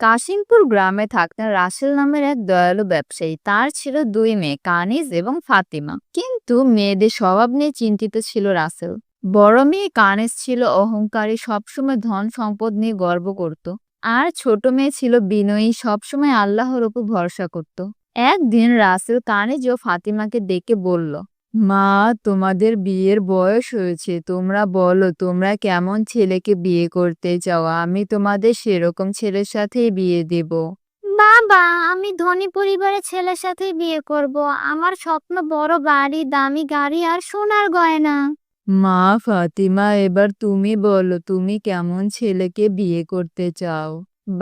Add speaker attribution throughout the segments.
Speaker 1: কাশিমপুর গ্রামে থাকতেন রাসেল নামের এক দয়ালু ব্যবসায়ী। তার ছিল দুই মেয়ে, কানিজ এবং ফাতিমা। কিন্তু মেয়েদের স্বভাব নিয়ে চিন্তিত ছিল রাসেল। বড় মেয়ে কানিজ ছিল অহংকারী, সবসময় ধন সম্পদ নিয়ে গর্ব করত। আর ছোট মেয়ে ছিল বিনয়ী, সবসময় আল্লাহর উপর ভরসা করত। একদিন রাসেল কানিজ ও ফাতিমাকে ডেকে বলল, মা, তোমাদের বিয়ের বয়স হয়েছে, তোমরা বলো তোমরা কেমন ছেলেকে বিয়ে করতে চাও, আমি তোমাদের সেরকম ছেলের সাথেই বিয়ে দেব।
Speaker 2: বাবা, আমি ধনী পরিবারের ছেলের সাথেই বিয়ে করব। আমার স্বপ্ন বড় বাড়ি, দামি গাড়ি আর সোনার গয়না।
Speaker 1: মা ফাতিমা, এবার তুমি বলো তুমি কেমন ছেলেকে বিয়ে করতে চাও।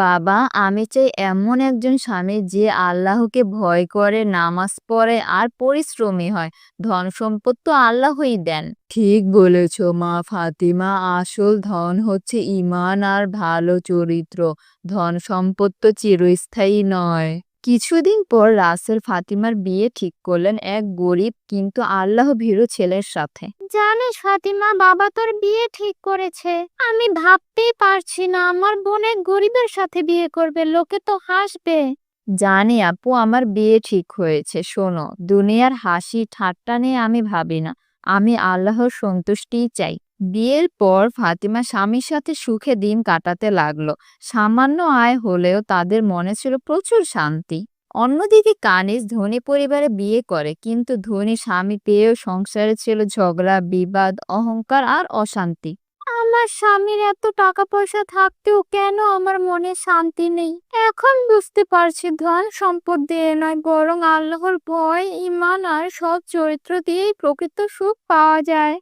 Speaker 1: বাবা, আমি চাই এমন একজন স্বামী যে আল্লাহকে ভয় করে, নামাজ পড়ে আর পরিশ্রমী হয়। ধন সম্পদ তো আল্লাহই দেন। ঠিক বলেছ মা ফাতিমা, আসল ধন হচ্ছে ঈমান আর ভালো চরিত্র। ধন সম্পদ তো চিরস্থায়ী নয়। কিছুদিন পর রাসেল ফাতিমার বিয়ে ঠিক করলেন এক গরিব কিন্তু আল্লাহ ভীরু ছেলের সাথে।
Speaker 2: জানিস ফাতিমা, বাবা তোর বিয়ে ঠিক করেছে। আমি ভাবতেই পারছি না আমার বোন এক গরিবের সাথে বিয়ে করবে, লোকে তো হাসবে।
Speaker 1: জানি আপু, আমার বিয়ে ঠিক হয়েছে। শোনো, দুনিয়ার হাসি ঠাট্টা নিয়ে আমি ভাবি না, আমি আল্লাহর সন্তুষ্টিই চাই। বিয়ের পর ফাতিমা স্বামীর সাথে সুখে দিন কাটাতে লাগলো। সামান্য আয় হলেও তাদের মনে ছিল প্রচুর শান্তি। অন্যদিকে কানিজ ধনী পরিবারে বিয়ে করে, কিন্তু ধনী স্বামী পেয়েও সংসারে ছিল ঝগড়া, বিবাদ, অহংকার আর অশান্তি।
Speaker 2: আমার স্বামীর এত টাকা পয়সা থাকতেও কেন আমার মনে শান্তি নেই? এখন বুঝতে পারছি ধন সম্পদ দিয়ে নয়, বরং আল্লাহর ভয়, ঈমান আর সৎ চরিত্র দিয়েই প্রকৃত সুখ পাওয়া যায়।